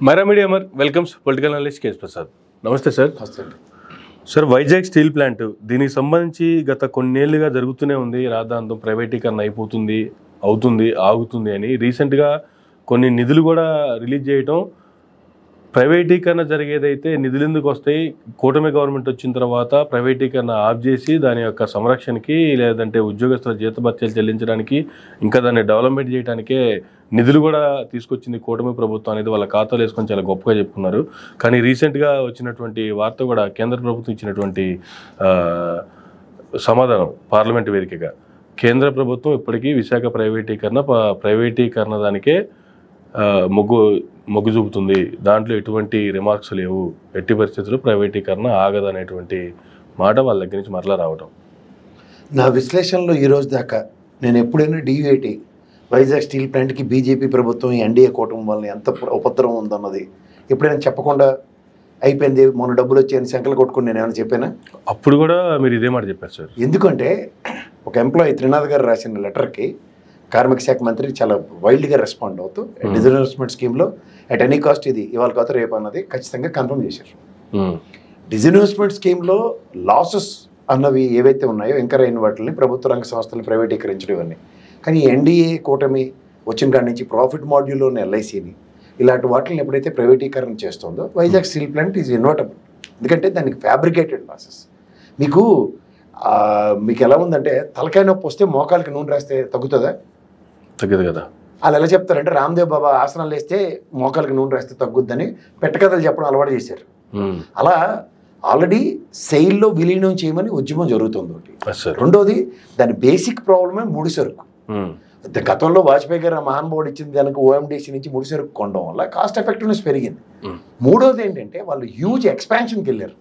Myra media welcomes political analyst KS Prasad. నమస్తే sir. Sir, Vizag steel plant దీనికి సంబంధించి గత కొన్నేళ్లుగా జరుగుతూనే ఉంది. రాద్ధాంతం ప్రైవేటీకరణ అయిపోతుంది, అవుతుంది, ఆగుతుంది అని రీసెంట్గా కొన్ని నిధులు కూడా రిలీజ్ చేయటం. ప్రైవేటీకరణ జరిగేదైతే నిధులు ఎందుకు వస్తాయి, కూటమి గవర్నమెంట్ వచ్చిన తర్వాత ప్రైవేటీకరణ ఆఫ్ చేసి దాని యొక్క సంరక్షణకి లేదంటే ఉద్యోగస్తుల జీతభత్యాలు చెల్లించడానికి ఇంకా దాన్ని డెవలప్మెంట్ చేయడానికే నిధులు కూడా తీసుకొచ్చింది కూటమి ప్రభుత్వం అనేది వాళ్ళ ఖాతాలో వేసుకొని చాలా గొప్పగా చెప్పుకున్నారు. కానీ రీసెంట్గా వచ్చినటువంటి వార్త కూడా కేంద్ర ప్రభుత్వం ఇచ్చినటువంటి సమాధానం పార్లమెంటు వేదికగా కేంద్ర ప్రభుత్వం ఇప్పటికీ విశాఖ ప్రైవేటీకరణ దానికే మొగ్గు చూపుతుంది, దాంట్లో ఎటువంటి రిమార్క్స్ లేవు, ఎట్టి పరిస్థితుల్లో ప్రైవేటీకరణ ఆగదనేటువంటి మాట వాళ్ళ దగ్గర నుంచి మరలా రావడం. నా విశ్లేషణలో ఈరోజు దాకా నేను ఎప్పుడైనా డివిఐటి వైజాగ్ స్టీల్ ప్లాంట్కి బీజేపీ ప్రభుత్వం ఎన్డీఏ కూటమి వల్ల ఎంత ఉపద్రవం ఉందన్నది ఎప్పుడైనా చెప్పకుండా అయిపోయింది, మొన్న డబ్బులు వచ్చాయని శంకలు కొట్టుకుని నేను ఏమైనా చెప్పానా? అప్పుడు కూడా మీరు ఇదే మాట చెప్పారు సార్. ఎందుకంటే ఒక ఎంప్లాయీ త్రినాథ్ గారు రాసిన లెటర్కి కార్మిక శాఖ మంత్రి చాలా వైల్డ్గా రెస్పాండ్ అవుతూ డిజిన్వెస్ట్మెంట్ స్కీమ్లో అట్ ఎనీ కాస్ట్ ఇది ఇవాళ కాదు రేపు అన్నది ఖచ్చితంగా కన్ఫర్మ్ చేశారు. డిజిన్వెస్ట్మెంట్ స్కీమ్లో లాసెస్ అన్నవి ఏవైతే ఉన్నాయో ఎంకర్ అయిన వాటిని ప్రభుత్వ రంగ సంస్థలను ప్రైవేటీకరించడం ఇవన్నీ. కానీ ఎన్డీఏ కూటమి వచ్చిన కాడి నుంచి ప్రాఫిట్ మాడ్యూల్లోని ఎల్ఐసిని ఇలాంటి వాటిని ఎప్పుడైతే ప్రైవేటీకరణ చేస్తుందో Vizag steel plant is invertible. ఎందుకంటే దానికి ఫ్యాబ్రికేటెడ్ లాసెస్. మీకు ఎలా ఉందంటే తలకాయ నొప్పి వస్తే మోకాలకి నూనె రాస్తే తగ్గుతుందా? తగ్గదు కదా. వాళ్ళు ఎలా చెప్తారంటే రామ్దేవ్ బాబా ఆసనాలు వేస్తే మోకాలకి నూనె రాస్తే తగ్గుద్దని పెట్టకథలు చెప్పడం అలవాటు చేశారు. అలా ఆల్రెడీ సెయిల్లో విలీనం చేయమని ఉద్యమం జరుగుతుంది ఒకటి. రెండోది దాని బేసిక్ ప్రాబ్లమే ముడి సరుకు. గతంలో వాజ్పేయి గారు మహానుభావుడు ఇచ్చింది దానికి ఓఎండిసి నుంచి ముడి సరుకు కొనడం వల్ల కాస్ట్ ఎఫెక్టివ్నెస్ పెరిగింది. మూడోది ఏంటంటే వాళ్ళు హ్యూజ్ ఎక్స్పాన్షన్కి వెళ్ళారు.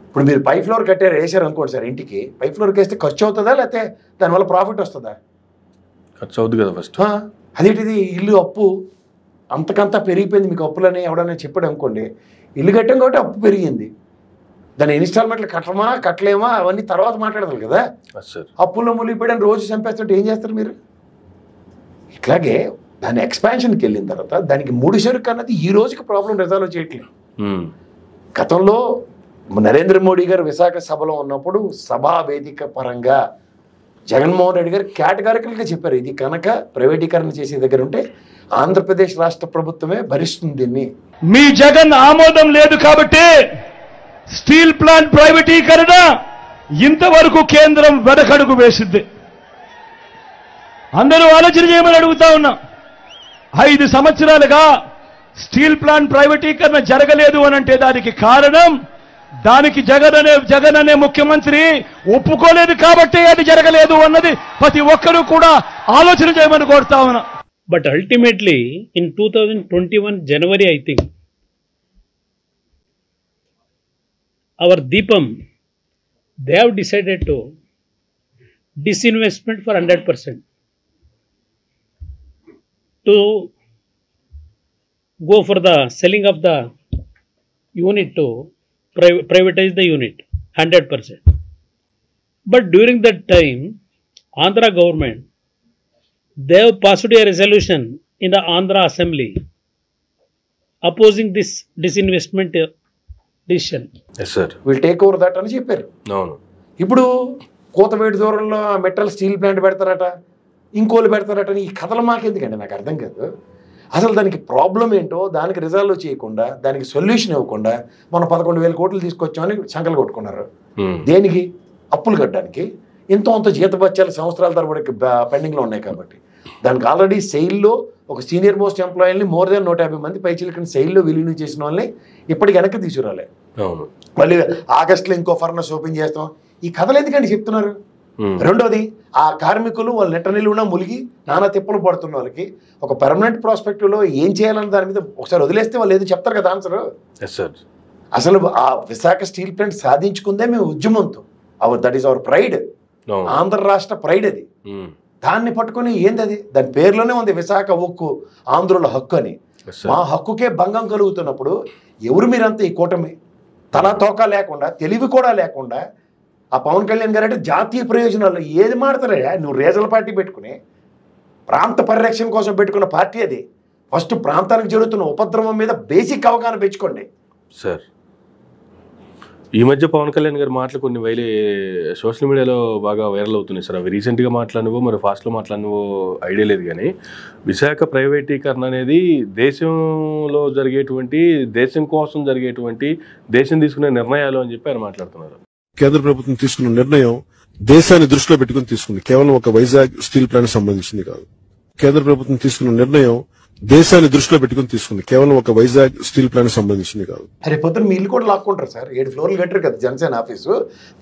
ఇప్పుడు మీరు పై ఫ్లోర్ కట్టారు వేసారు అనుకోండి సార్, ఇంటికి పై ఫ్లోర్కి వేస్తే ఖర్చు అవుతుందా లేకపోతే దానివల్ల ప్రాఫిట్ వస్తుందా? ఖర్చు అవుతుంది కదా ఫస్ట్. అదేంటిది ఇల్లు అప్పు అంతకంతా పెరిగిపోయింది మీకు అప్పులని ఎవడన్నా చెప్పాడు అనుకోండి, ఇల్లు కట్టాం కాబట్టి అప్పు పెరిగింది, దాని ఇన్స్టాల్మెంట్లు కట్టమా కట్టలేమా అవన్నీ తర్వాత మాట్లాడతారు కదా. అప్పుల్లో మునిగిపోయాడని రోజు చంపేస్తుంటే ఏం చేస్తారు మీరు? ఇట్లాగే దాని ఎక్స్పాన్షన్కి వెళ్ళిన తర్వాత దానికి ముడి సరుకు అన్నది ఈ రోజుకి ప్రాబ్లం రిజాల్వ్ చేయట్లేదు. గతంలో నరేంద్ర మోడీ గారు విశాఖ సభలో ఉన్నప్పుడు సభా వేదిక పరంగా జగన్మోహన్ రెడ్డి గారు కేటగారికల్గా చెప్పారు, ఇది కనుక ప్రైవేటీకరణ చేసే దగ్గర ఉంటే ఆంధ్రప్రదేశ్ రాష్ట్ర ప్రభుత్వమే భరిస్తుంది దీన్ని. మీ జగన్ ఆమోదం లేదు కాబట్టి స్టీల్ ప్లాంట్ ప్రైవేటీకరణ ఇంతవరకు కేంద్రం వెనకడుగు వేసింది. అందరూ ఆలోచన చేయమని అడుగుతా ఉన్నా. 5 సంవత్సరాలుగా స్టీల్ ప్లాంట్ ప్రైవేటీకరణ జరగలేదు అనంటే దానికి కారణం దానికి జగన్ అనే ముఖ్యమంత్రి ఒప్పుకోలేదు కాబట్టి అది జరగలేదు అన్నది ప్రతి ఒక్కరూ కూడా ఆలోచన చేయమని కోరుతా ఉన్నా. But ultimately, in 2021 January, I think, our Deepam, they have decided to disinvestment for 100%, to go for the selling of the unit to privatize the unit 100%. But during that time, Andhra government, they have passed a resolution in the Andhra Assembly opposing this disinvestment decision. Yes, sir. We'll take over that అని చెప్పారు. అవును. ఇప్పుడు కోతవేడి దూరంలో metal steel plant పెడతారట, ఇంకోళ్ళు పెడతారట. ఈ కథలు మాకెందుకండి, నాకు అర్థం కాదు. అసలు దానికి ప్రాబ్లం ఏంటో దానికి రిజాల్వ్ చేయకుండా దానికి సొల్యూషన్ ఇవ్వకుండా మనం 11,000 కోట్లు తీసుకొచ్చామని సంకలు కొట్టుకున్నారు. దేనికి? అప్పులు కట్టడానికి. అంత జీతభత్యాలు సంవత్సరాల తరబడి పెండింగ్లో ఉన్నాయి కాబట్టి దానికి ఆల్రెడీ సెయిల్లో ఒక సీనియర్ మోస్ట్ ఎంప్లాయీని మోర్ దాన్ 150 మంది పైచిలకని సెయిల్లో విలీనం చేసిన వాళ్ళని ఇప్పటికి వెనక్కి తీసుకురాలే. మళ్ళీ ఆగస్టులో ఇంకో ఫర్నస్ ఓపెన్ చేస్తాం. ఈ కథలు ఎందుకంటే చెప్తున్నారు. రెండోది ఆ కార్మికులు వాళ్ళు నెట్ట నిలువున ములిగి నానా తిప్పలు పడుతున్న వాళ్ళకి ఒక పర్మనెంట్ ప్రాస్పెక్టివ్లో ఏం చేయాలని దాని మీద ఒకసారి వదిలేస్తే వాళ్ళు ఏదో చెప్తారు కదా ఆన్సర్. అసలు ఆ విశాఖ స్టీల్ ప్లాంట్ సాధించుకుందే మేము ఉద్యమంతో. That is our pride. Andhra రాష్ట్ర ప్రైడ్ అది. దాన్ని పట్టుకుని ఏంది అది? దాని పేరులోనే ఉంది విశాఖ ఉక్కు ఆంధ్రుల హక్కు అని. మా హక్కుకే భంగం కలుగుతున్నప్పుడు ఎవరు మీరంతా ఈ కూటమి తల తోక లేకుండా తెలివి కూడా లేకుండా ఆ పవన్ కళ్యాణ్ గారు అంటే జాతీయ ప్రయోజనాలు ఏది మాడతారా? నువ్వు రీజనల్ పార్టీ పెట్టుకుని ప్రాంత పరిరక్షణ కోసం పెట్టుకున్న పార్టీ అది. ఫస్ట్ ప్రాంతానికి జరుగుతున్న ఉపద్రవం మీద బేసిక్ అవగాహన పెంచుకోండి. సార్ ఈ మధ్య పవన్ కళ్యాణ్ గారి మాటలు కొన్ని సోషల్ మీడియాలో బాగా వైరల్ అవుతున్నాయి సార్. అవి రీసెంట్గా మాట్లాడినవో మరి ఫాస్ట్లో మాట్లాడినవో ఐడియా లేదు, కానీ విశాఖ ప్రైవేటీకరణ అనేది దేశంలో జరిగేటువంటి, దేశం కోసం జరిగేటువంటి, దేశం తీసుకునే నిర్ణయాలు అని చెప్పి ఆయన మాట్లాడుతున్నారు. కేంద్ర ప్రభుత్వం తీసుకున్న నిర్ణయం దేశాన్ని దృష్టిలో పెట్టుకుని తీసుకుంది, కేవలం ఒక వైజాగ్ స్టీల్ ప్లాంట్ సంబంధించింది కాదు. కేంద్ర ప్రభుత్వం తీసుకున్న నిర్ణయం దేశాన్ని దృష్టిలో పెట్టుకుని తీసుకుంది, కేవలం ఒక వైజాగ్ స్టీల్ ప్లాంట్ సంబంధించింది కాదు. రేపు పొద్దున మీ ఇల్లు కూడా లాక్కుంటారు సార్. 7 ఫ్లోర్లు కట్టారు కదా జనసేన ఆఫీసు,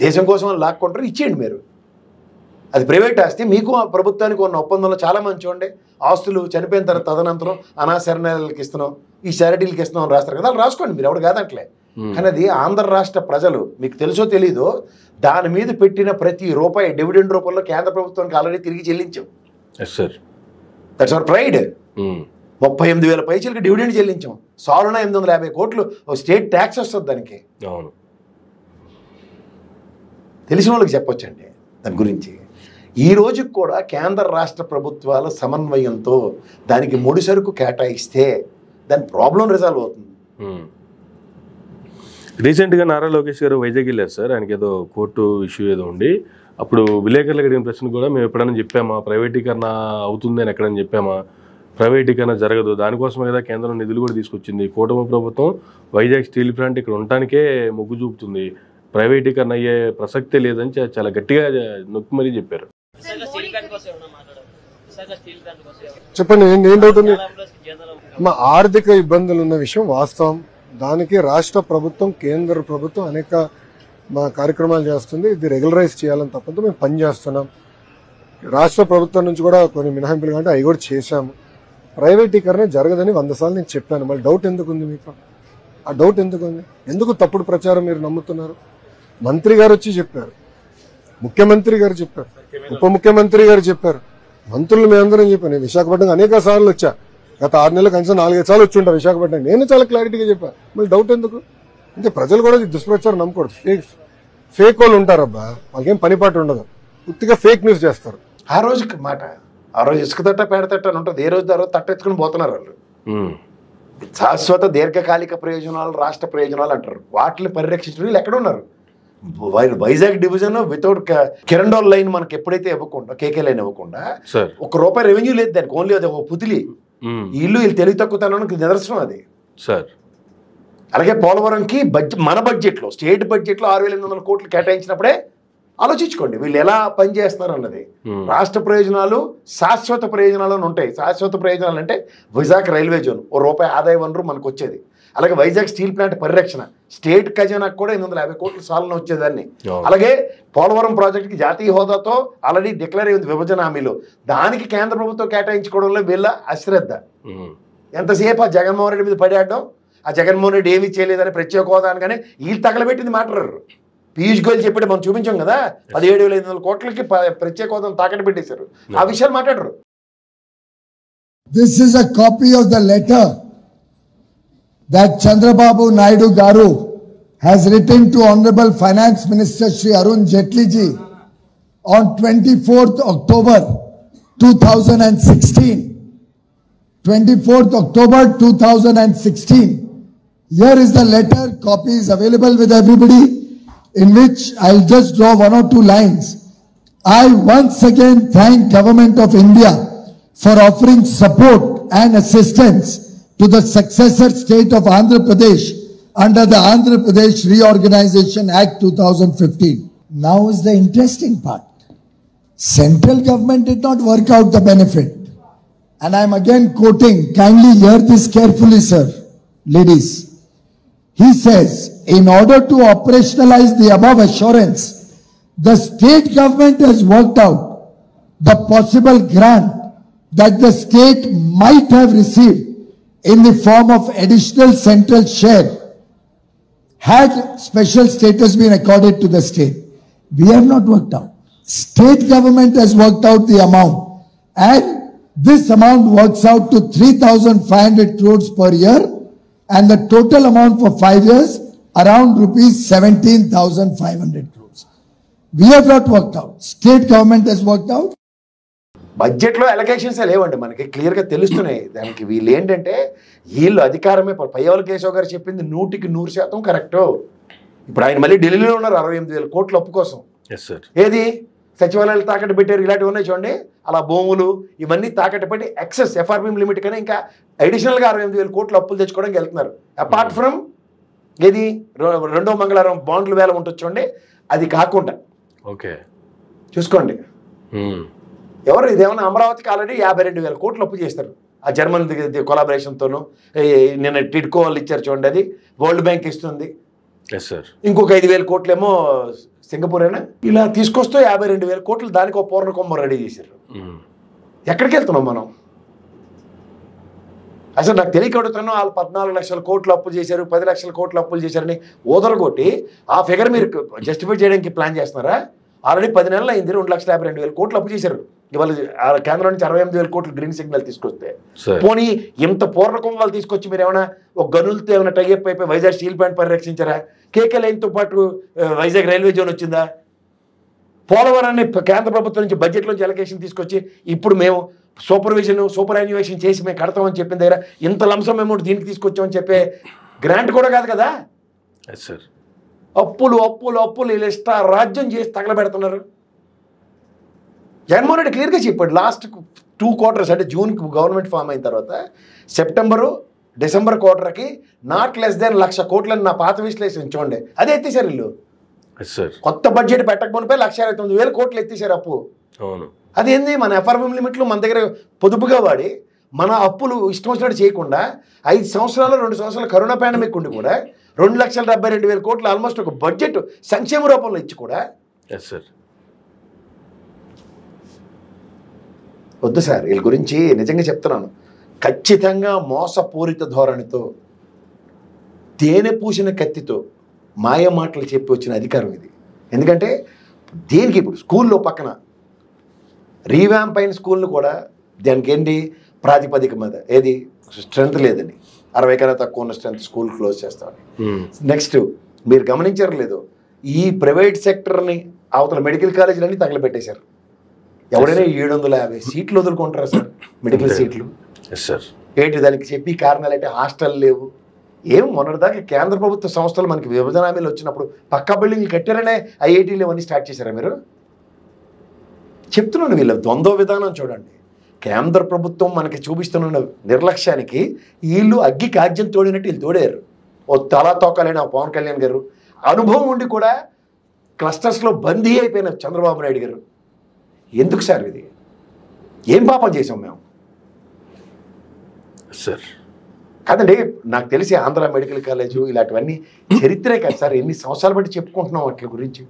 దేశం కోసం లాక్కుంటారు, ఇచ్చేయండి మీరు. అది ప్రైవేట్ ఆస్తి. మీకు ప్రభుత్వానికి ఉన్న ఒప్పందంలో చాలా మంది చూడండి, ఆస్తులు చనిపోయిన తర్వాత తదనంతరం అనాశరణాలకి ఇస్తున్నాం, ఈ చారిటీలకి ఇస్తున్నాం అని రాస్తారు కదా, రాసుకోండి మీరు, ఎవరు కాదంటలే. కానీ అది ఆంధ్ర రాష్ట్ర ప్రజలు, మీకు తెలుసో తెలీదో, దాని మీద పెట్టిన ప్రతి రూపాయి డివిడెండ్ రూపంలో కేంద్ర ప్రభుత్వానికి ఆల్రెడీ తిరిగి చెల్లించాం. That's our pride. 38,000 పైసలకి డివిడెండ్ చెల్లించాం. సాలున 850 కోట్లు స్టేట్ ట్యాక్స్ వస్తుంది దానికి. అవును, తెలిసిన వాళ్ళకి చెప్పొచ్చండి దాని గురించి. ఈ రోజుకి కూడా కేంద్ర రాష్ట్ర ప్రభుత్వాల సమన్వయంతో దానికి ముడి సరుకు కేటాయిస్తే దాని ప్రాబ్లం రిజాల్వ్ అవుతుంది. రీసెంట్గా నారా లోకేష్ గారు వైజాగ్ వెళ్ళారు సార్. ఆయనకి ఏదో కోర్టు ఇష్యూ ఏదో ఉండి, అప్పుడు విలేకరులకు అడిగిన ప్రశ్న కూడా, మేము ఎప్పుడైనా చెప్పామా ప్రైవేటీకరణ అవుతుంది అని ఎక్కడైనా చెప్పామా? ప్రైవేటీకరణ జరగదు, దానికోసమే కదా కేంద్రం నిధులు కూడా తీసుకొచ్చింది. కూటమి ప్రభుత్వం వైజాగ్ స్టీల్ ప్లాంట్ ఇక్కడ ఉండటానికే మొగ్గు చూపుతుంది, ప్రైవేటీకరణ అయ్యే ప్రసక్తే లేదని చాలా గట్టిగా నొక్కి మరీ చెప్పారు. చెప్పండి, ఏం డౌట్ ఉంది? మా ఆర్థిక ఇబ్బందులు ఉన్న విషయం వాస్తవం. దానికి రాష్ట్ర ప్రభుత్వం, కేంద్ర ప్రభుత్వం అనేక మా కార్యక్రమాలు చేస్తుంది. ఇది రెగ్యులరైజ్ చేయాలని తప్పదు మేము పనిచేస్తున్నాం. రాష్ట్ర ప్రభుత్వం నుంచి కూడా కొన్ని మినహాయింపులు కంటే అవి కూడా చేశాము. ప్రైవేటీకరణ జరగదని 100 సార్లు నేను చెప్పాను. మళ్ళీ డౌట్ ఎందుకు ఉంది మీకు? ఆ డౌట్ ఎందుకు ఉంది? ఎందుకు తప్పుడు ప్రచారం మీరు నమ్ముతున్నారు? మంత్రి గారు వచ్చి చెప్పారు, ముఖ్యమంత్రి గారు చెప్పారు, ఉప ముఖ్యమంత్రి గారు చెప్పారు, మంత్రులు మేమందరం చెప్పాను. విశాఖపట్నం అనేక సార్లు వచ్చా, గత 6 నెలల కనీసం 4-5 సార్లు వచ్చి ఉంటా విశాఖపట్నం. నేను చాలా క్లారిటీగా చెప్పాను. మళ్ళీ డౌట్ ఎందుకు? అంటే ప్రజలు కూడా దుష్ప్రచారం నమ్మకూడదు. ఫేక్ వాళ్ళు ఉంటారబ్బా, వాళ్ళకేం పనిపాటు ఉండదు, పూర్తిగా ఫేక్ న్యూస్ చేస్తారు. ఆ రోజుకి మాట, ఆ రోజు ఇసుక తట్ట పేడ తట్ట అని ఉంటుంది, ఏ రోజు ఆ రోజు తట్టెత్తుకుని పోతున్నారు వాళ్ళు. శాశ్వత దీర్ఘకాలిక ప్రయోజనాలు, రాష్ట్ర ప్రయోజనాలు అంటారు, వాటిని పరిరక్షించడం వీళ్ళు ఎక్కడ ఉన్నారు? Vizag division without Kirandul line మనకి ఎప్పుడైతే ఇవ్వకుండా, కేకే లైన్ ఇవ్వకుండా ₹1 రెవెన్యూ లేదు దానికి, ఓన్లీ అది ఒక పుతిలి. వీళ్ళు తెలివి తక్కువతనానికి నిదర్శనం అది సార్. అలాగే పోలవరంకి మన బడ్జెట్లో, స్టేట్ బడ్జెట్లో 6,800 కోట్లు కేటాయించినప్పుడే ఆలోచించుకోండి వీళ్ళు ఎలా పనిచేస్తున్నారు అన్నది. రాష్ట్ర ప్రయోజనాలు, శాశ్వత ప్రయోజనాలు అని ఉంటాయి. శాశ్వత ప్రయోజనాలు అంటే వైజాగ్ రైల్వే జోన్, ₹1 ఆదాయ వనరు మనకు వచ్చేది. అలాగే వైజాగ్ స్టీల్ ప్లాంట్ పరిరక్షణ, స్టేట్ ఖజానాకు కూడా 850 కోట్ల సాలన వచ్చేదాన్ని. అలాగే పోలవరం ప్రాజెక్టుకి జాతీయ హోదాతో ఆల్రెడీ డిక్లేర్ అయింది విభజన హామీలో, దానికి కేంద్ర ప్రభుత్వం కేటాయించుకోవడంలో వీళ్ళ అశ్రద్ధ. ఎంతసేపు ఆ జగన్మోహన్ రెడ్డి మీద పడేయడం, ఆ జగన్మోహన్ రెడ్డి ఏమీ చేయలేదని ప్రత్యేక హోదా అనగానే వీళ్ళు తగలబెట్టింది మాట్లాడరు. పీయూష్ గోయల్ చెప్పి మనం చూపించాం కదా, 17,500 కోట్లకి ప్రత్యేక హోదాను తాకట్టు పెట్టేశారు. ఆ విషయాలు మాట్లాడరు. This is a copy of the letter that Chandrababu Naidu Garu has written to Honorable Finance Minister Shri Arun Jaitley ji on 24th October 2016. 24th October 2016. Here is the letter, copy is available with everybody, in which I'll just draw 1 or 2 lines. I once again thank Government of India for offering support and assistance to the successor state of Andhra Pradesh under the Andhra Pradesh Reorganization Act 2015. Now is the interesting part. Central government did not work out the benefit. And I am again quoting, kindly hear this carefully, sir, ladies. He says, in order to operationalize the above assurance, the state government has worked out the possible grant that the state might have received in the form of additional central share had special status been accorded to the state. We have not worked out. State government has worked out the amount, and this amount works out to 3,500 crores per year, and the total amount for 5 years around rupees 17,500 crores. We have not worked out. State government has worked out. బడ్జెట్లో allocations లేవండి, మనకి క్లియర్గా తెలుస్తున్నాయి. దానికి వీళ్ళు ఏంటంటే వీళ్ళు అధికారమే. పయ్యవల కేశవ్ గారు చెప్పింది 100% కరెక్టు. ఇప్పుడు ఆయన మళ్ళీ ఢిల్లీలో ఉన్నారు 68,000 కోట్ల అప్పు కోసం. ఏది సచివాలయాలు తాకట్టు పెట్టారు, ఇలాంటివి ఉన్నాయి చూడండి. అలా భూములు ఇవన్నీ తాకట్టు పెట్టి ఎక్సెస్ ఎఫ్ఆర్బిఎం లిమిట్ కన్నా ఇంకా అడిషనల్గా 68,000 కోట్ల అప్పులు తెచ్చుకోవడానికి వెళ్తున్నారు. అపార్ట్ ఫ్రమ్ ఏది రెండో మంగళవారం బాండ్లు వేల ఉంటుంది చూడండి, అది కాకుండా ఓకే చూసుకోండి. ఎవరు ఇదేమన్నా అమరావతికి ఆల్రెడీ 52,000 కోట్లు అప్పు చేస్తారు ఆ జర్మన్ కొలాబరేషన్తోనూ. నిన్న టిడ్కో వాళ్ళు ఇచ్చారు చూడండి, అది వరల్డ్ బ్యాంక్ ఇస్తుంది. ఇంకొక 5,000 కోట్లేమో సింగపూరేనా. ఇలా తీసుకొస్తూ 52,000 కోట్లు దానికి ఒక పూర్ణ కొమ్మ రెడీ చేశారు. ఎక్కడికి వెళ్తున్నాం మనం? అసలు నాకు తెలియక అడుగుతాను. వాళ్ళు 14 లక్షల కోట్లు అప్పులు చేశారు, 10 లక్షల కోట్లు అప్పులు చేశారని ఓదరగొట్టి ఆ ఫిగర్ మీరు జస్టిఫై చేయడానికి ప్లాన్ చేస్తున్నారా? ఆల్రెడీ 10 నెలలు అయింది, 2,52,000 కోట్లు అప్పు చేశారు. ఇవాళ కేంద్రం నుంచి 68,000 కోట్లు గ్రీన్ సిగ్నల్ తీసుకొస్తే పోనీ ఇంత పూర్ణకం వాళ్ళు తీసుకొచ్చి మీరు ఏమైనా ఒక గనులతో ఏమైనా టైఅప్ అయిపోయి వైజాగ్ స్టీల్ ప్లాంట్ పరిరక్షించారా? కేకే లైన్తో పాటు వైజాగ్ రైల్వే జోన్ వచ్చిందా? పోలవరాన్ని కేంద్ర ప్రభుత్వం నుంచి బడ్జెట్ నుంచి అలొకేషన్ తీసుకొచ్చి ఇప్పుడు మేము సూపర్ యాన్యువేషన్ చేసి మేము కడతామని చెప్పిన దగ్గర ఇంత లంసం అమౌంట్ దీనికి తీసుకొచ్చామని చెప్పే గ్రాంట్ కూడా కాదు కదా. అప్పులు అప్పులు అప్పులు ఇలా రాజ్యం చేసి తగలబెడుతున్నారు. జగన్మోహన్ రెడ్డి క్లియర్గా చెప్పాడు లాస్ట్ 2 quarters అంటే జూన్కి గవర్నమెంట్ ఫామ్ అయిన తర్వాత సెప్టెంబరు డిసెంబర్ క్వార్టర్కి నాట్ లెస్ దెన్ 1,00,000 కోట్లని నా పాత విశ్లేషణ చూడండి. అదే ఎత్తేసారు వీళ్ళు. కొత్త బడ్జెట్ పెట్టకపోయిపోయి 1,59,000 కోట్లు ఎత్తేసారు అప్పు. అదేంది మన ఎఫ్ఆర్బిఎం లిమిట్లు మన దగ్గర పొదుపుగా వాడి మన అప్పులు ఇష్టం వచ్చినట్టు చేయకుండా 5 సంవత్సరాలు 2 సంవత్సరాలు కరోనా పాండమిక్ ఉండి కూడా 2,72,000 కోట్లు ఆల్మోస్ట్ ఒక బడ్జెట్ సంక్షేమ రూపంలో ఇచ్చి కూడా వద్దు సార్. వీళ్ళ గురించి నిజంగా చెప్తున్నాను, ఖచ్చితంగా మోసపూరిత ధోరణితో తేనె పూసిన కత్తితో మాయ మాటలు చెప్పి వచ్చిన అధికారం ఇది. ఎందుకంటే దీనికి ఇప్పుడు స్కూల్లో పక్కన రీవ్యాంప్ అయిన స్కూల్ను కూడా దానికి ఏంటి ప్రాతిపదిక మీద ఏది స్ట్రెంత్ లేదని 60 కన్నా తక్కువ ఉన్న స్ట్రెంత్ స్కూల్ క్లోజ్ చేస్తామని. నెక్స్ట్ మీరు గమనించారు లేదు, ఈ ప్రైవేట్ సెక్టర్ని అవతల మెడికల్ కాలేజీలన్నీ తగలబెట్టేశారు. ఎవరైనా 750 సీట్లు వదులుకుంటారా సార్ మెడికల్ సీట్లు? ఏంటి దానికి చెప్పి కారణాలు అంటే హాస్టల్ లేవు. ఏం మొన్నటిదాకా కేంద్ర ప్రభుత్వ సంస్థలు మనకి విభజన హామీలు వచ్చినప్పుడు పక్కా బిల్డింగ్లు కట్టారనే ఐఐటీలు అవన్నీ స్టార్ట్ చేశారా మీరు? చెప్తున్నాను, వీళ్ళ ద్వంద్వ విధానం చూడండి. కేంద్ర ప్రభుత్వం మనకి చూపిస్తున్న నిర్లక్ష్యానికి వీళ్ళు అగ్గి కాజ్యం తోడినట్టు వీళ్ళు తోడారు. ఓ తలా తోకాలైన పవన్ కళ్యాణ్ గారు అనుభవం ఉండి కూడా క్లస్టర్స్లో బందీ అయిపోయిన చంద్రబాబు నాయుడు గారు. ఎందుకు సార్ ఇది? ఏం పాపం చేసాం మేము సార్? కాదండి, నాకు తెలిసి ఆంధ్ర మెడికల్ కాలేజు ఇలాంటివన్నీ చరిత్రే కదా సార్. ఎన్ని సంవత్సరాలు బట్టి చెప్పుకుంటున్నాం వాటి గురించి.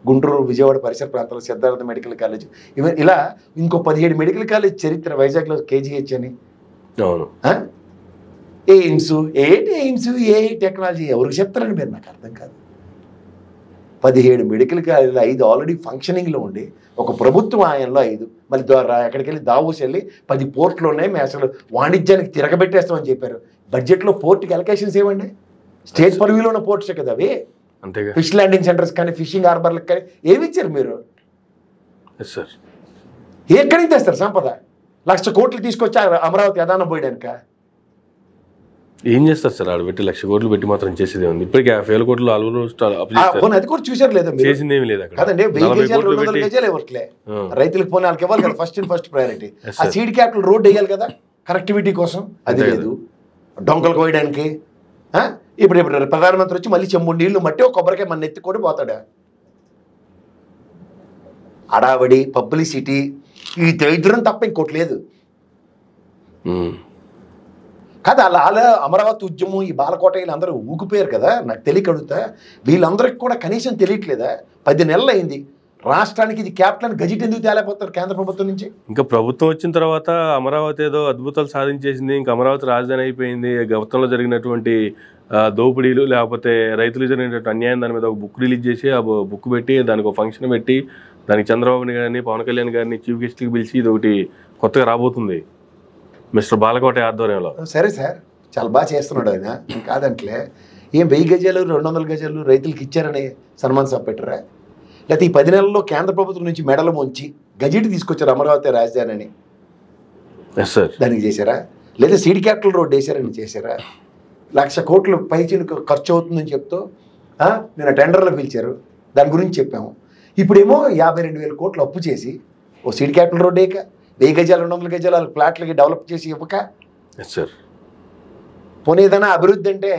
గుంటూరు విజయవాడ పరిసర ప్రాంతాల్లో సిద్ధార్థ మెడికల్ కాలేజ్, ఇవన్నీ ఇలా ఇంకో 17 మెడికల్ కాలేజ్ చరిత్ర. వైజాగ్లో KGH అని, ఎయిమ్స్, ఎయిమ్స్ ఏ టెక్నాలజీ ఎవరికి చెప్తారండి మీరు? నాకు అర్థం కాదు. 17 మెడికల్ కాలేజీలు 5 ఆల్రెడీ ఫంక్షనింగ్లో ఉండి ఒక ప్రభుత్వం ఆయనలో 5 మళ్ళీ ఎక్కడికి వెళ్ళి దావోస్ వెళ్ళి 10 పోర్ట్లు ఉన్నాయి, మేము అసలు వాణిజ్యానికి తిరగబెట్టేస్తామని చెప్పారు. బడ్జెట్లో పోర్ట్కి అలొకేషన్స్ ఏమండి? స్టేట్ పర్వ్యూలో ఉన్న పోర్ట్స్ కదా అవి. ఫిష్ ల్యాండింగ్ సెంటర్స్ కానీ ఫిషింగ్ హార్బర్లకు కానీ ఏమి ఇచ్చారు మీరు? ఎక్కడి నుంచి తెస్తారు సంపద? 1,00,000 కోట్లు తీసుకొచ్చి అమరావతి అదానం పోయడానిక? ఏం చేస్తారు సార్? ఆడ పెట్టి 1,00,000 కోట్లు పెట్టి మాత్రం చేసేది ఉంది. ఇప్పటికీ 50,000 కోట్లు అది కూడా చూసారు లేదా? చేసింది ఏమి లేదు కదండి. 1000 గజాలు 200 గజాలు ఇవ్వట్లే రైతులకు. పోనీ వాళ్ళకి ఇవ్వాలి కదా ఫస్ట్ ప్రయారిటీ. ఆ సీడ్ క్యాపిటల్ రోడ్ వేయాలి కదా కనెక్టివిటీ కోసం, అది లేదు. డొంకలు కోయడానికి ఇప్పుడు ప్రధానమంత్రి వచ్చి మళ్ళీ చెంబు నీళ్లు మట్టి ఒక కొబ్బరికాయ మన ఎత్తుకొని పోతాడా? అడావడి పబ్లిసిటీ ఈ దరిద్రం తప్ప ఇంకోటి లేదు కదా. అలా అమరావతి ఉద్యమం ఈ బాలకోట వీళ్ళందరూ ఊగిపోయారు కదా. నాకు తెలియక అడుగుతా, వీళ్ళందరికీ కూడా కనీసం తెలియట్లేదా? 10 నెలలు అయింది రాష్ట్రానికి ఇది క్యాపిటల్ గజెట్ ఎందుకు తేలేకపోతారు కేంద్ర ప్రభుత్వం నుంచి? ఇంకా ప్రభుత్వం వచ్చిన తర్వాత అమరావతి ఏదో అద్భుతాలు సాధించేసింది, ఇంకా అమరావతి రాజధాని అయిపోయింది, గతంలో జరిగినటువంటి దోపిడీలు లేకపోతే రైతులు జరిగినటువంటి అన్యాయం దాని మీద ఒక బుక్ రిలీజ్ చేసి ఆ బుక్ పెట్టి దానికి ఒక ఫంక్షన్ పెట్టి దానికి చంద్రబాబు గారిని పవన్ కళ్యాణ్ గారిని చీఫ్ గెస్ట్కి పిలిచి ఇది ఒకటి కొత్తగా రాబోతుంది మిస్టర్ బాలకోట ఆధ్వర్యంలో. సరే సార్, చాలా బాగా చేస్తున్నాడు ఆయన, కాదంటలే. ఏం 1000 గజాలు 200 గజాలు రైతులకు ఇచ్చారని సన్మాన్ సభ పెట్టరా? లేకపోతే ఈ 10 నెలల్లో కేంద్ర ప్రభుత్వం నుంచి మెడలు ముంచి గజెట్ తీసుకొచ్చారు అమరావతి రాజధాని అని, ఎస్ సార్. దానికి చేశారా? లేదా సీడ్ క్యాపిటల్ రోడ్ వేశారని చేశారా? 1,00,000 కోట్లు పైచీలకు ఖర్చు అవుతుందని చెప్తూ నేను టెండర్లో పిలిచారు, దాని గురించి చెప్పాము. ఇప్పుడేమో 52,000 కోట్లు అప్పు చేసి ఓ సీడ్ క్యాపిటల్ రోడ్ వేయక 1000 గజాలు 200 గజాలు వాళ్ళ ఫ్లాట్లకి డెవలప్ చేసి ఇవ్వక, ఎస్ సార్. పోనీ ఏదైనా అభివృద్ధి అంటే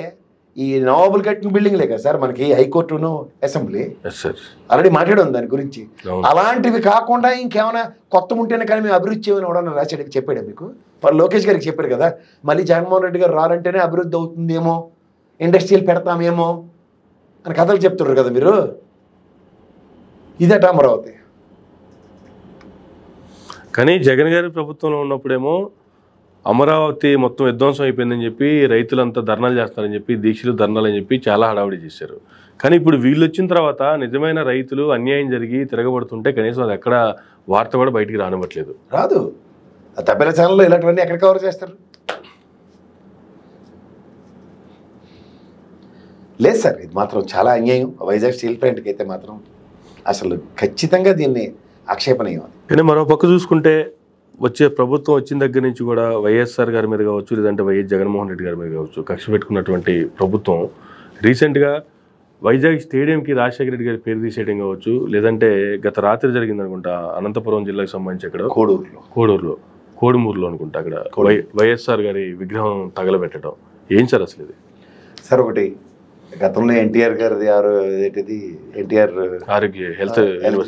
ఈ నవాబులు కట్టిన బిల్డింగ్లే కదా సార్ మనకి హైకోర్టును అసెంబ్లీ, ఎస్ సార్. ఆల్రెడీ మాట్లాడాం దాని గురించి. అలాంటివి కాకుండా ఇంకేమైనా కొత్త ఉంటేనే కానీ మేము అభివృద్ధి చేయమని ఎవడన్నా రాశాడు చెప్పాడు మీకు? వాళ్ళు లోకేష్ గారికి చెప్పారు కదా, మళ్ళీ జగన్మోహన్ రెడ్డి గారు రారంటేనే అభివృద్ధి అవుతుందేమో, ఇండస్ట్రీలు పెడతామేమో అని కథలు చెప్తున్నారు కదా మీరు. ఇదట అమరావతి. కానీ జగన్ గారి ప్రభుత్వంలో ఉన్నప్పుడేమో అమరావతి మొత్తం విధ్వంసం అయిపోయిందని చెప్పి రైతులంతా ధర్నాలు చేస్తారని చెప్పి, దీక్షలు ధర్నాలు అని చెప్పి చాలా హడావిడి చేశారు. కానీ ఇప్పుడు వీళ్ళు వచ్చిన తర్వాత నిజమైన రైతులు అన్యాయం జరిగి తిరగబడుతుంటే కనీసం అది ఎక్కడ వార్త కూడా బయటికి రానివ్వట్లేదు. రాదు. ఆ తప్పిన ఛానల్లో ఇలాంటివన్నీ ఎక్కడ కవర్ చేస్తారు? లేదు సార్, ఇది మాత్రం చాలా అన్యాయం. వైజాగ్ స్టీల్ ప్లాంట్కి అయితే మాత్రం అసలు ఖచ్చితంగా దీన్ని ఆక్షేపణీయం. కానీ మరో పక్క చూసుకుంటే వచ్చే ప్రభుత్వం వచ్చిన దగ్గర నుంచి కూడా వైఎస్ఆర్ గారి మీద కావచ్చు, లేదంటే వైఎస్ జగన్మోహన్ రెడ్డి గారి మీద కావచ్చు, కక్ష పెట్టుకున్నటువంటి ప్రభుత్వం రీసెంట్గా వైజాగ్ స్టేడియంకి రాజశేఖర రెడ్డి గారి పేరు తీసేయడం కావచ్చు, లేదంటే గత రాత్రి జరిగింది అనుకుంటా అనంతపురం జిల్లాకు సంబంధించి అక్కడ కోడుమూరులో అనుకుంటా అక్కడ వైఎస్ఆర్ గారి విగ్రహం తగలబెట్టడం. ఏం సార్ అసలు ఇది? సార్ ఒకటి గతంలో ఎన్టీఆర్ గారిది ఏంటిది ఎన్టీఆర్ ఆరోగ్య హెల్త్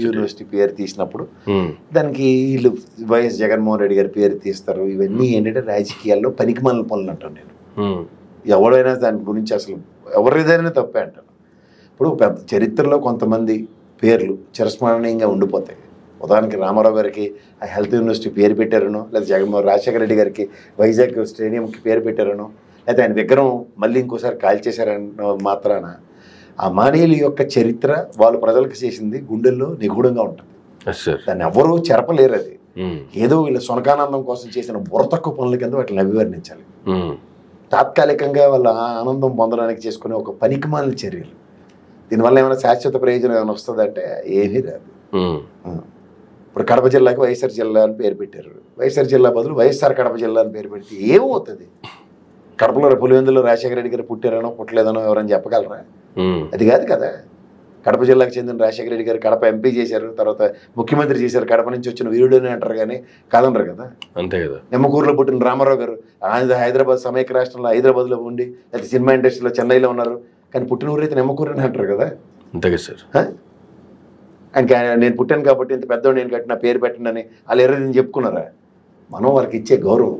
యూనివర్సిటీ పేరు తీసినప్పుడు దానికి వీళ్ళు వైఎస్ జగన్మోహన్ రెడ్డి గారి పేరు తీస్తారు. ఇవన్నీ ఏంటంటే రాజకీయాల్లో పనికిమాలిన పనులు అంటాను నేను. ఎవడైనా దాని గురించి అసలు ఎవరిదైనా తప్పే అంటాను. ఇప్పుడు పెద్ద చరిత్రలో కొంతమంది పేర్లు చిరస్మరణీయంగా ఉండిపోతాయి. ఉదాహరణకి రామారావు గారికి ఆ హెల్త్ యూనివర్సిటీ పేరు పెట్టారనో, లేదా రాజశేఖర రెడ్డి గారికి వైజాగ్ స్టేడియంకి పేరు పెట్టారనో, అయితే ఆయన విగ్రహం మళ్ళీ ఇంకోసారి కాల్చేశారన్న మాత్రాన ఆ మానీయుల యొక్క చరిత్ర వాళ్ళు ప్రజలకు చేసింది గుండెల్లో నిగూఢంగా ఉంటుంది. దాన్ని ఎవరూ చెరపలేరు. అది ఏదో వీళ్ళ సొనకానందం కోసం చేసిన బుర్రతక్కువ పనుల కింద వాటిని అభివర్ణించాలి. తాత్కాలికంగా వాళ్ళ ఆనందం పొందడానికి చేసుకునే ఒక పనికిమాలిన చర్యలు. దీనివల్ల ఏమైనా శాశ్వత ప్రయోజనం ఏమైనా వస్తుందంటే ఏమీ రాదు. ఇప్పుడు కడప జిల్లాకి వైఎస్ఆర్ జిల్లా అని పేరు పెట్టారు. వైఎస్ఆర్ జిల్లా బదులు వైఎస్ఆర్ కడప జిల్లా అని పేరు పెడితే ఏమవుతుంది? కడపలో పులివెందులో రాజశేఖర రెడ్డి గారు పుట్టారనో పుట్టలేదనో ఎవరైనా చెప్పగలరా? అది కాదు కదా. కడప జిల్లాకు చెందిన రాజశేఖర రెడ్డి గారు కడప ఎంపీ చేశారు, తర్వాత ముఖ్యమంత్రి చేశారు. కడప నుంచి వచ్చిన వీరుడు అంటారు కానీ కాదనరు కదా. అంతే కదా. నిమ్మకూరులో పుట్టిన రామారావు గారు హైదరాబాద్ సమైక్య రాష్ట్రంలో హైదరాబాద్లో ఉండి, అయితే సినిమా ఇండస్ట్రీలో చెన్నైలో ఉన్నారు, కానీ పుట్టిన ఊరు అయితే నిమ్మకూరు అని అంటారు కదా. అంతే కదా సార్. ఆయనకి నేను పుట్టాను కాబట్టి ఇంత పెద్దోడు నేను కట్టిన పేరు పెట్టండి వాళ్ళు ఎర్రదని చెప్పుకున్నారా? మనం వాళ్ళకి ఇచ్చే గౌరవం.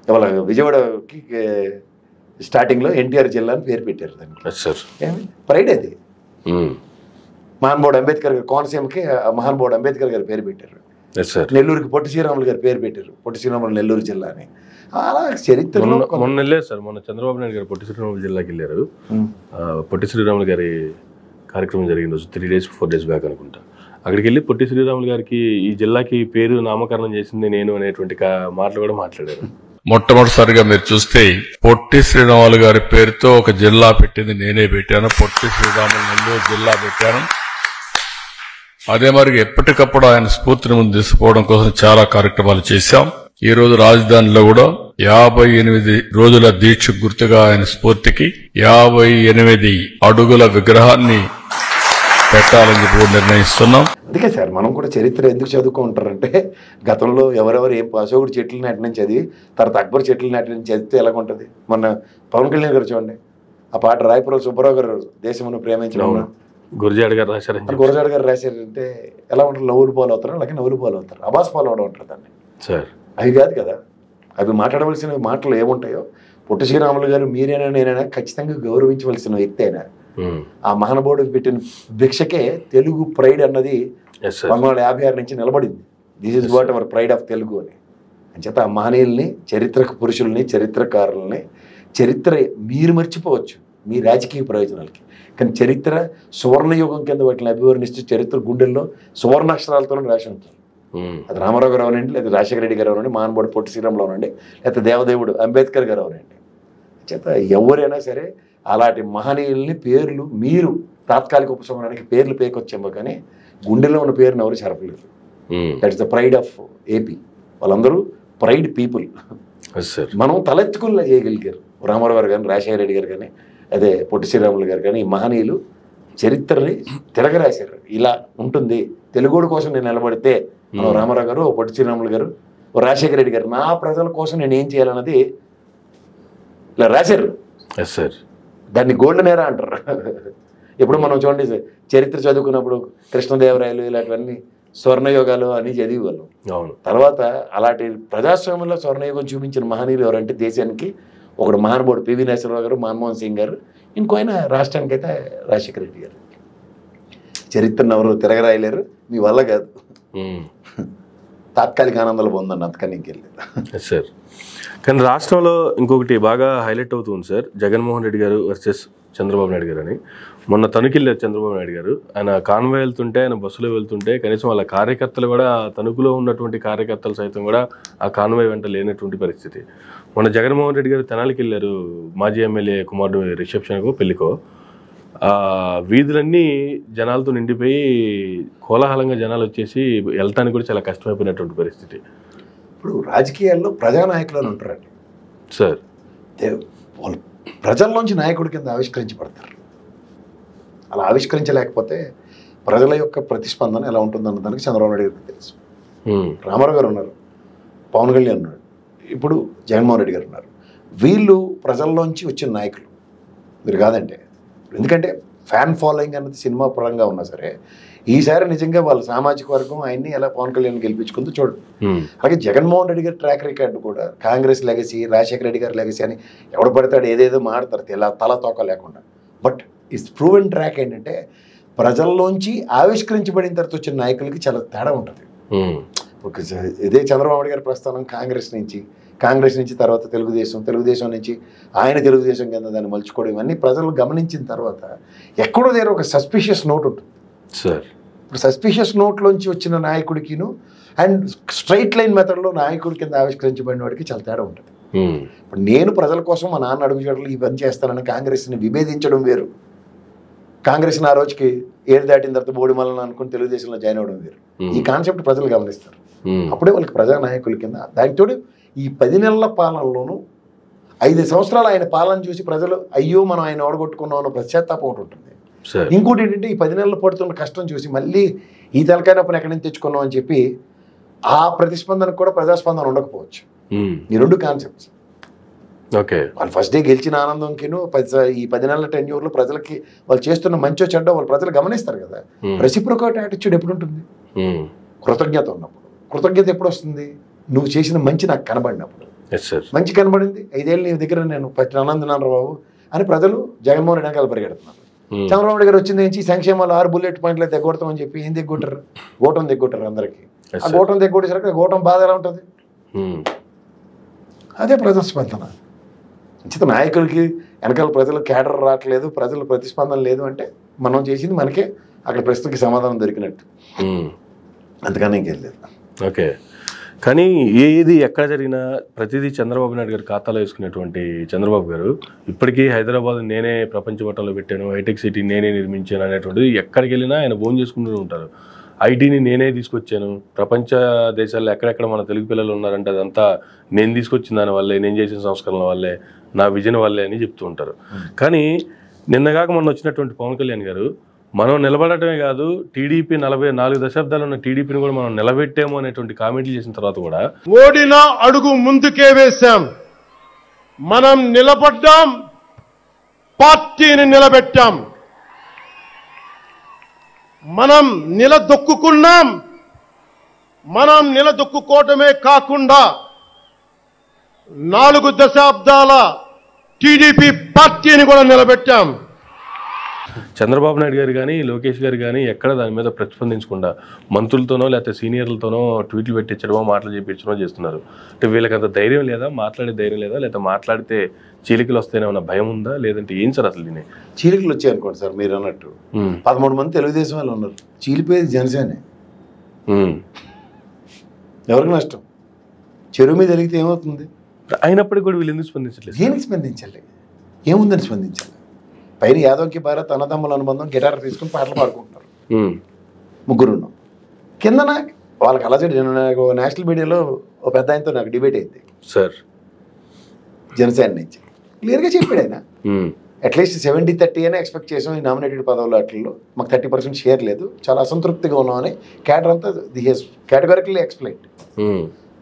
ఇవాళ విజయవాడకి స్టార్టింగ్లో ఎన్టీఆర్ జిల్లా అని పేరు పెట్టారు. దానికి ప్రైడ్. అది మహానుభావుడు అంబేద్కర్ గారు కోనసీమకి మహానుభావుడు అంబేద్కర్ గారు పేరు పెట్టారు. నెల్లూరుకి పొట్టి శ్రీరాములు గారు పేరు పెట్టారు, పొట్టి శ్రీరాములు నెల్లూరు జిల్లా అని. అలా చరిత్రలో మొన్న వెళ్ళారు సార్, మొన్న చంద్రబాబు నాయుడు గారు పొట్టి శ్రీరాములు జిల్లాకి వెళ్ళారు. పొట్టి శ్రీరాములు గారి కార్యక్రమం జరిగిన రోజు 3 days 4 days బ్యాక్ అనుకుంటా. అక్కడికి వెళ్ళి పొట్టి శ్రీరాములు గారికి ఈ జిల్లాకి పేరు నామకరణం చేసింది నేను అనేటువంటి మాటలు కూడా మాట్లాడారు. మొట్టమొదటిసారిగా మీరు చూస్తే పొట్టి శ్రీరాములు గారి పేరుతో ఒక జిల్లా పెట్టింది నేనే పెట్టాను. పొట్టి శ్రీరాములు నెల్లూరు జిల్లా పెట్టాను. అదే మరి ఎప్పటికప్పుడు ఆయన స్ఫూర్తిని ముందు తీసుకోవడం కోసం చాలా కార్యక్రమాలు చేశాం. ఈ రోజు రాజధానిలో కూడా 58 రోజుల దీక్ష గుర్తుగా ఆయన స్ఫూర్తికి 58 అడుగుల విగ్రహాన్ని పెట్టాలని చెప్పి నిర్ణయిస్తున్నాం. అందుకే సార్ మనం కూడా చరిత్ర ఎందుకు చదువుకుంటారంటే గతంలో ఎవరెవరు ఏం అశోకుడు చెట్లు నాటి నుంచి చదివి తర్వాత అక్బర్ చెట్లు నాటి నుంచి చదివితే ఎలా ఉంటుంది. మొన్న పవన్ కళ్యాణ్ గారు చూడండి, ఆ పాట రాయపురం సుబ్బారావు గారు దేశమును ప్రేమించడం గురజాడ గారు రాశారు. గురజాడ గారు రాశారంటే ఎలా ఉంటారు? నవ్వులు పాలు అవుతారు, అలాగే నవ్వులు పాలు అవుతారు, అబాస్ పాలు అవడం ఉంటారు దాన్ని. సార్ అవి కాదు కదా. అవి మాట్లాడవలసిన మాటలు ఏముంటాయో పొట్టి శ్రీరాములు గారు మీరైనా నేనైనా ఖచ్చితంగా గౌరవించవలసిన వ్యక్తి అయినా. ఆ మహానుభావుడు పెట్టిన భిక్షకే తెలుగు ప్రైడ్ అన్నది 1956 నుంచి నిలబడింది. This is what hour pride of Telugu అని. అంచేత ఆ మహనీయుల్ని, చరిత్రక పురుషుల్ని, చరిత్రకారుల్ని, చరిత్ర మీరు మర్చిపోవచ్చు మీ రాజకీయ ప్రయోజనాలకి, కానీ చరిత్ర సువర్ణయుగం కింద వాటిని అభివర్ణిస్తూ చరిత్ర గుండెల్లో సువర్ణాక్షరాలతో రాసి ఉంటుంది. అది రామారావు గారు అవనండి, లేదా రాజశేఖర రెడ్డి గారు అవనండి, మహానుభావుడు పొట్టి శ్రీరాములు అవనండి, లేకపోతే దేవదేవుడు అంబేద్కర్ గారు అవనండి. చేత ఎవరైనా సరే అలాంటి మహనీయుల్ని పేర్లు మీరు తాత్కాలిక ఉపశమనానికి పేర్లు పేకొచ్చేమో కానీ గుండెలో ఉన్న పేరుని ఎవరు చెరపలేరు. That is the pride of AP. వాళ్ళందరూ ప్రైడ్ పీపుల్. మనం తలెత్తుకుని చేయగలిగారు. రామారావు గారు కానీ, రాజశేఖర రెడ్డి గారు కానీ, అదే పొట్టి శ్రీరాములు గారు కానీ, ఈ మహనీయులు చరిత్రని తిరగరాశారు. ఇలా ఉంటుంది, తెలుగుడు కోసం నేను నిలబడితే మనం రామారావు గారు, పొట్టి శ్రీరాములు గారు, రాజశేఖర రెడ్డి గారు, నా ప్రజల కోసం నేను ఏం చేయాలన్నది ఇలా రాశారు. దాన్ని గోల్డెన్ ఎరా అంటారు. ఇప్పుడు మనం చూడండి, చరిత్ర చదువుకున్నప్పుడు కృష్ణదేవరాయలు ఇలాంటివన్నీ స్వర్ణయోగాలు అని చదివేవాళ్ళం. తర్వాత అలాంటి ప్రజాస్వామ్యంలో స్వర్ణయోగం చూపించిన మహనీయులు ఎవరంటే దేశానికి ఒకడు మహానుభావుడు పివి నరసింహరావు గారు, మన్మోహన్ సింగ్ గారు, ఇంకో ఆయన రాష్ట్రానికి అయితే రాజశేఖర రెడ్డి గారు. చరిత్రను ఎవరు తిరగరాయలేరు, మీ వల్ల కాదు. తాత్కాలిక ఆనందాలు పొందండి, అంతకని ఇంకెళ్ళలేదు సార్. కానీ రాష్ట్రంలో ఇంకొకటి బాగా హైలైట్ అవుతుంది సార్, జగన్మోహన్ రెడ్డి గారు వర్సెస్ చంద్రబాబు నాయుడు గారు అని. మొన్న తణుకెళ్ళారు చంద్రబాబు నాయుడు గారు. ఆయన కాన్వాయ్ వెళ్తుంటే, ఆయన బస్సులో వెళ్తుంటే కనీసం వాళ్ళ కార్యకర్తలు కూడా, తణుకులో ఉన్నటువంటి కార్యకర్తలు సైతం కూడా ఆ కాన్వాయ్ వెంట లేనటువంటి పరిస్థితి. మొన్న జగన్మోహన్ రెడ్డి గారు తెనాలికి వెళ్ళారు, మాజీ ఎమ్మెల్యే కుమారుడు రిసెప్షన్కో పెళ్లికో. ఆ వీధులన్నీ జనాలతో నిండిపోయి కోలాహలంగా జనాలు వచ్చేసి వెళ్ళటానికి కూడా చాలా కష్టమైపోయినటువంటి పరిస్థితి. ఇప్పుడు రాజకీయాల్లో ప్రజానాయకులు అని ఉంటారండి సార్. వాళ్ళు ప్రజల్లోంచి నాయకుడి కింద ఆవిష్కరించబడతారు. అలా ఆవిష్కరించలేకపోతే ప్రజల యొక్క ప్రతిస్పందన ఎలా ఉంటుందన్న దానికి చంద్రబాబు నాయుడు గారికి తెలుసు. రామారావు గారు ఉన్నారు, పవన్ కళ్యాణ్ ఉన్నాడు, ఇప్పుడు జగన్మోహన్ రెడ్డి గారు ఉన్నారు. వీళ్ళు ప్రజల్లోంచి వచ్చిన నాయకులు మీరు కాదంటే. ఎందుకంటే ఫ్యాన్ ఫాలోయింగ్ అన్నది సినిమా పరంగా ఉన్నా సరే, ఈసారి నిజంగా వాళ్ళ సామాజిక వర్గం ఆయన్ని ఎలా పవన్ కళ్యాణ్ గెలిపించుకుంటూ చూడండి. అలాగే జగన్మోహన్ రెడ్డి గారి ట్రాక్ రికార్డు కూడా కాంగ్రెస్ లెగసీ, రాజశేఖర రెడ్డి గారి లెగసీ అని ఎవడు పడతాడు ఏదేదో మాడతారు ఇలా తల తోక లేకుండా. బట్ ఇట్స్ ప్రూవెన్ ట్రాక్ ఏంటంటే ప్రజల్లోంచి ఆవిష్కరించబడిన తర్వాత వచ్చిన నాయకులకి చాలా తేడా ఉంటుంది. ఇదే చంద్రబాబు నాయుడు గారి ప్రస్థానం కాంగ్రెస్ నుంచి తర్వాత తెలుగుదేశం నుంచి ఆయన తెలుగుదేశం కింద దాన్ని మలుచుకోవడం, ఇవన్నీ ప్రజలు గమనించిన తర్వాత ఎక్కడో దగ్గర ఒక సస్పిషియస్ నోట్ ఉంటుంది సార్. ఇప్పుడు సస్పిషియస్ నోట్లోంచి వచ్చిన నాయకుడికిను అండ్ స్ట్రైట్ లైన్ మెథడ్లో నాయకుడి కింద ఆవిష్కరించబడిన వాడికి చాలా తేడా ఉంటుంది. ఇప్పుడు నేను ప్రజల కోసం మా నాన్న అడుగుజాడలు ఈ పని చేస్తానని కాంగ్రెస్ని విభేదించడం వేరు, కాంగ్రెస్ని ఆ రోజుకి 7 దాటిన తర్వాత బోడిమల్లని అనుకుని తెలుగుదేశంలో జాయిన్ అవ్వడం వేరు. ఈ కాన్సెప్ట్ ప్రజలు గమనిస్తారు. అప్పుడే వాళ్ళకి ప్రజానాయకుల కింద. దానితోడు ఈ 10 నెలల పాలనలోనూ 5 సంవత్సరాలు ఆయన పాలన చూసి ప్రజలు అయ్యో మనం ఆయన ఓడగొట్టుకున్నాం అన్న పశ్చాత్తాపం ఒకటి ఉంటుంది. ఇంకోటి ఏంటంటే ఈ 10 నెలలు పడుతున్న కష్టం చూసి మళ్ళీ ఈ తలకాయనప్పుడు ఎక్కడి నుంచి తెచ్చుకున్నాం అని చెప్పి ఆ ప్రతిస్పందనకు కూడా ప్రజాస్పందన ఉండకపోవచ్చు. ఈ 2 కాన్సెప్ట్స్. ఓకే, వాళ్ళు ఫస్ట్ డే గెలిచిన ఆనందంకిను ఈ 10 నెలల టెన్యూర్లో ప్రజలకి వాళ్ళు చేస్తున్న మంచో చెడ్డో వాళ్ళు ప్రజలు గమనిస్తారు కదా. రెసిప్రొకేట్ యాటిట్యూడ్ ఎప్పుడు ఉంటుంది? కృతజ్ఞత ఉన్నప్పుడు. కృతజ్ఞత ఎప్పుడు వస్తుంది? నువ్వు చేసిన మంచి నాకు కనబడినప్పుడు. మంచి కనబడింది, 5 ఏళ్ళు నీ దగ్గర నేను ఆనందనాను బాబు అని ప్రజలు జగన్మోహన్ రెడ్డి వెనకాల పరిగెడుతున్నారు. చంద్రబాబు నాయుడు గారు వచ్చింది నుంచి సంక్షేమాలు 6 బుల్లెట్ పాయింట్లు తెగొడతామని చెప్పి ఏం తెగొట్టారు? గోటం తెగొట్టారు అందరికీ. ఆ గోటం తెగొట్టేసరికి గోటం బాధ ఎలా ఉంటుంది? అదే ప్రజాస్పందన. ఉచిత నాయకులకి వెనకాల ప్రజలు కేడర్ రావట్లేదు, ప్రజల ప్రతిస్పందన లేదు అంటే మనం చేసింది మనకే అక్కడ ప్రశ్నకి సమాధానం దొరికినట్టు, అంతకన్నా ఇంకేం లేదు. ఓకే, కానీ ఏది ఎక్కడ జరిగినా ప్రతిదీ చంద్రబాబు నాయుడు గారు ఖాతాలో వేసుకునేటువంటి చంద్రబాబు గారు ఇప్పటికీ హైదరాబాద్ నేనే ప్రపంచ పట్టణంలో పెట్టాను, హైటెక్ సిటీ నేనే నిర్మించాను అనేటువంటిది ఎక్కడికి వెళ్ళినా ఆయన ఫోన్ చేసుకుంటూ ఉంటారు. ఐటీని నేనే తీసుకొచ్చాను, ప్రపంచ దేశాల్లో ఎక్కడెక్కడ మన తెలుగు పిల్లలు ఉన్నారంటే అదంతా నేను తీసుకొచ్చిన దానివల్లే, నేను చేసిన సంస్కరణల వల్లే, నా విజన్ వల్లే అని చెప్తూ ఉంటారు. కానీ నిన్నగాక మొన్న వచ్చినటువంటి పవన్ కళ్యాణ్ గారు మనం నిలబడటమే కాదు, టీడీపీ 44 దశాబ్దాలు ఉన్న టీడీపీని కూడా మనం నిలబెట్టాము అనేటువంటి కామెంట్లు చేసిన తర్వాత కూడా ఓడిన అడుగు ముందుకే వేశాం, మనం నిలబడ్డాం, పార్టీని నిలబెట్టాం, మనం నిలదొక్కుకున్నాం. మనం నిలదొక్కుకోవటమే కాకుండా 4 దశాబ్దాల టీడీపీ పార్టీని కూడా నిలబెట్టాం. చంద్రబాబు నాయుడు గారు కానీ లోకేష్ గారు కానీ ఎక్కడ దాని మీద ప్రతిస్పందించకుండా మంత్రులతోనో లేకపోతే సీనియర్లతోనో ట్వీట్లు పెట్టించడమో మాటలు చెప్పించడమో చేస్తున్నారు. అంటే వీళ్ళకి అంత ధైర్యం లేదా, మాట్లాడే ధైర్యం లేదా, లేకపోతే మాట్లాడితే చీలికలు వస్తేనే భయం ఉందా, లేదంటే ఏం సార్ అసలు దీన్ని? చీలికలు వచ్చాయి అనుకోండి సార్, మీరు అన్నట్టు 13 మంది తెలుగుదేశం వాళ్ళు ఉన్నారు, చీలిపోయేది జనసేనే. ఎవరికి నష్టం? చెరువు మీద వెలిగితే ఏమవుతుంది? అయినప్పటికీ కూడా వీళ్ళు ఎందుకు స్పందించలేదు? దేనికి స్పందించాలి? ఏముందని స్పందించాలి? పైన యాదవ్కి భారత్ అన్నదమ్ముల అనుబంధం, గిటార్ తీసుకుని పాటలు పాడుకుంటున్నారు, ముగ్గురు. కిందన వాళ్ళకి అలా నేను నేషనల్ మీడియాలో ఒక పెద్ద ఆయనతో నాకు డిబేట్ అయింది సార్, జనసేన నుంచి. క్లియర్గా చెప్పాడు ఆయన, అట్లీస్ట్ 70-30 అనే ఎక్స్పెక్ట్ చేసాం ఈ నామినేటెడ్ పదవుల వాటిల్లో, మాకు 30% షేర్ లేదు, చాలా అసంతృప్తిగా ఉన్నామని క్యాడర్ అంతా ది హెస్ కేటగారికల్లీ ఎక్స్ప్లెయిన్.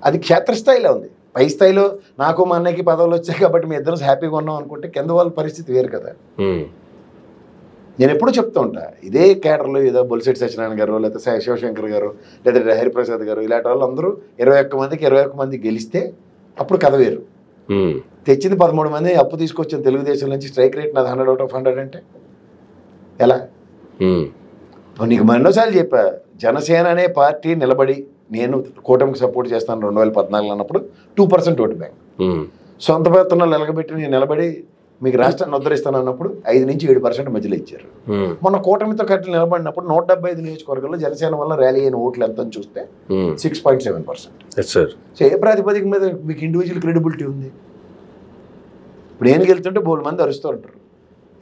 అది క్షేత్రస్థాయిలో ఉంది. పై స్థాయిలో నాకు మా అన్నయ్యకి పదవులు వచ్చాయి కాబట్టి మీ ఇద్దరు హ్యాపీగా ఉన్నాం అనుకుంటే కింద వాళ్ళ పరిస్థితి వేరు కదా. నేను ఎప్పుడూ చెప్తూ ఉంటా, ఇదే కేడర్లో ఏదో బొలిశెట్టి సత్యనారాయణ గారు, లేకపోతే శివశంకర్ గారు, లేదా హరిప్రసాద్ గారు, ఇలాంటి వాళ్ళు అందరూ 21 మందికి 21 మంది గెలిస్తే అప్పుడు కథ వేరు. తెచ్చింది 13 మంది, అప్పు తీసుకొచ్చిన తెలుగుదేశం నుంచి, స్ట్రైక్ రేట్ నాది 100 out of 100 అంటే ఎలా? నీకు మరోసార్లు చెప్పా, జనసేన అనే పార్టీ నిలబడి నేను కూటమికి సపోర్ట్ చేస్తాను 2014 అన్నప్పుడు 2% ఓటు బ్యాంక్, సొంత పత్రాలు నిలబెట్టి నేను నిలబడి మీకు రాష్ట్రాన్ని ఉద్ధరిస్తాను అన్నప్పుడు 5 నుంచి 7% మధ్యలో ఇచ్చారు. మొన్న కూటమితో కట్టి నిలబడినప్పుడు 175 నియోజకవర్గాల్లో జనసేన వల్ల ర్యాలీ అయిన ఓట్లు ఎంత అని చూస్తే 6.7%. సో ఏ ప్రాతిపదిక మీద మీకు ఇండివిజువల్ క్రెడిబిలిటీ ఉంది? ఇప్పుడు ఏనుగు వెళ్తుంటే బోల్ మంది అరుస్తూ ఉంటారు,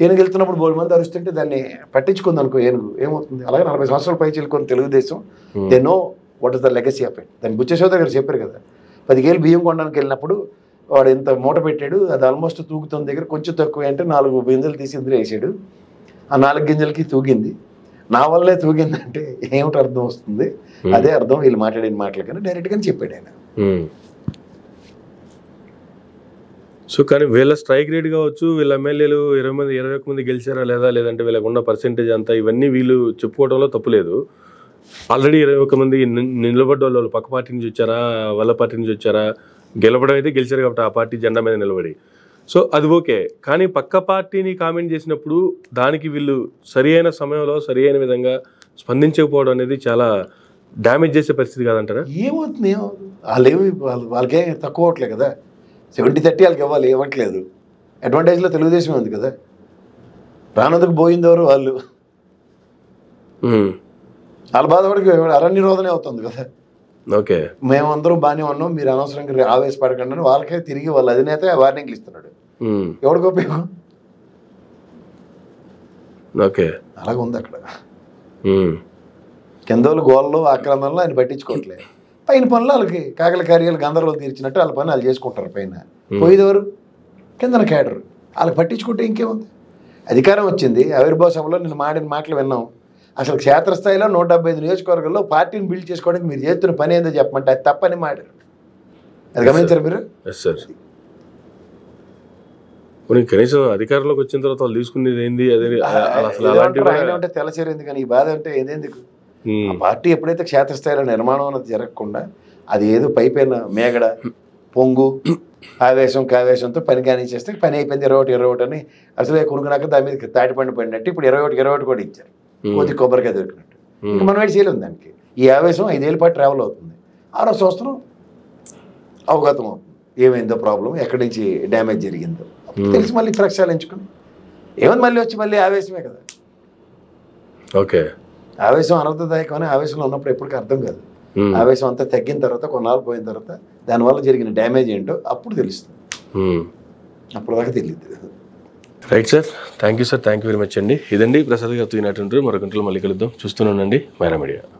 ఏనుగు వెళ్తున్నప్పుడు బోల్ మంది అరుస్తుంటే దాన్ని పట్టించుకుంది అనుకో ఏనుగు, ఏమవుతుంది? అలాగే 40 సంవత్సరాల పై చిలుకొని Telugu Desam they know what is the legacy of it. దాన్ని బుచ్చేశ్వర గారు చెప్పారు కదా, 10 కేలు బియ్యం కొనడానికి వెళ్ళినప్పుడు వాడు ఎంత మూట పెట్టాడు, అది ఆల్మోస్ట్ తూగుతున్న దగ్గర కొంచెం తక్కువ అంటే 4 గింజలు తీసి ఇందులో వేసాడు, ఆ 4 గింజలకి తూగింది, నా వల్లే తూగిందంటే ఏమిటి అర్థం వస్తుంది? అదే అర్థం వీళ్ళు మాట్లాడిన మాటలు కానీ డైరెక్ట్గానే చెప్పాడు ఆయన. సో కానీ వీళ్ళ స్ట్రైక్ రేట్ కావచ్చు, వీళ్ళ ఎమ్మెల్యేలు 21 మంది గెలిచారా లేదా, లేదంటే వీళ్ళకు ఉన్న పర్సెంటేజ్ అంతా, ఇవన్నీ వీళ్ళు చెప్పుకోవడంలో తప్పులేదు. ఆల్రెడీ 21 మంది నిలబడ్డ వాళ్ళు పక్క పార్టీ నుంచి వచ్చారా, వాళ్ళ పార్టీ నుంచి వచ్చారా, గెలవడం అయితే గెలిచారు కాబట్టి ఆ పార్టీ జెండా మీద నిలబడి, సో అది ఓకే. కానీ పక్క పార్టీని కామెంట్ చేసినప్పుడు దానికి వీళ్ళు సరి అయిన సమయంలో సరి అయిన విధంగా స్పందించకపోవడం అనేది చాలా డ్యామేజ్ చేసే పరిస్థితి కాదంటారా? ఏమవుతుంది? వాళ్ళకే తక్కువ అవట్లే కదా, 70-30 వాళ్ళకి ఇవ్వాలి, ఇవ్వట్లేదు. అడ్వాంటేజ్లో తెలుగుదేశం ఉంది కదా, రానందుకు పోయిందెవరు వాళ్ళు, వాళ్ళ బాధపడికి అరణ్యరోధనే అవుతుంది కదా. ఓకే, మేమందరం బాగానే ఉన్నాం, మీరు అనవసరంగా ఆవేశపడకండి అని వాళ్ళకే తిరిగి వాళ్ళ అధినేత వార్నింగ్లు ఇస్తున్నాడు. ఎవరికి ఉపయోగం? ఓకే, అలాగే ఉంది అక్కడ. కింద వాళ్ళు గోళ్ళు ఆక్రమణలో ఆయన పట్టించుకోవట్లేదు, పైన పనులు వాళ్ళకి కాకల కార్యాలు గందరలో తీర్చినట్టు వాళ్ళ పని వాళ్ళు చేసుకుంటారు. పైన పోయేదెవరు? కిందన కేడరు. వాళ్ళకి పట్టించుకుంటే ఇంకేముంది? అధికారం వచ్చింది, ఆవిర్భావ సభలో నేను మాడిన మాటలు విన్నాం. అసలు క్షేత్రస్థాయిలో 175 నియోజకవర్గాల్లో పార్టీని బిల్డ్ చేసుకోవడానికి మీరు చేస్తున్న పని ఏందో చెప్పమంటే అది తప్పని మాట్లాడు. అది గమనించారు మీరు? కనీసం అధికారంలోకి వచ్చిన తర్వాత వాళ్ళు తీసుకునేది ఏంది? అంటే తెలచేరింది, కానీ ఈ బాధ అంటే ఏదెందుకు? ఆ పార్టీ ఎప్పుడైతే క్షేత్రస్థాయిలో నిర్మాణం అన్నది జరగకుండా అది ఏదో పైపైన మేగడ పొంగు ఆవేశం కావేశంతో పని కానిచ్చేస్తే పని అయిపోయింది 21 అని అసలే కొనుక్కున్నాక దాని మీద తాటిపండు పడినట్టు ఇప్పుడు 21 కూడా ఇచ్చారు, కొద్ది కొబ్బరికాయ దొరికినట్టు. ఇంకా మనం వేడి చేయలేము దానికి. ఈ ఆవేశం 5 ఏళ్ళ పాటు ట్రావెల్ అవుతుంది, 6వ సంవత్సరం అవగతం అవుతుంది ఏమైందో ప్రాబ్లం, ఎక్కడి నుంచి డ్యామేజ్ జరిగిందో తెలిసి మళ్ళీ ప్రక్షాళన ఎంచుకుని ఏమైంది మళ్ళీ వచ్చి మళ్ళీ ఆవేశమే కదా. ఓకే, ఆవేశం అనర్థదాయకం అని ఆవేశంలో ఉన్నప్పుడు ఎప్పటికీ అర్థం కాదు. ఆవేశం అంతా తగ్గిన తర్వాత కొన్నాళ్ళు పోయిన తర్వాత దానివల్ల జరిగిన డ్యామేజ్ ఏంటో అప్పుడు తెలుస్తుంది, అప్పుడు దాకా తెలియదు. Right sir, thank you sir, thank you very much అండి. ఇదండి ప్రసాద్ గారు తూగినట్టు. మరొక గంటలో మళ్ళీ కలుద్దాం. చూస్తూనే ఉండండి మైరా మీడియా.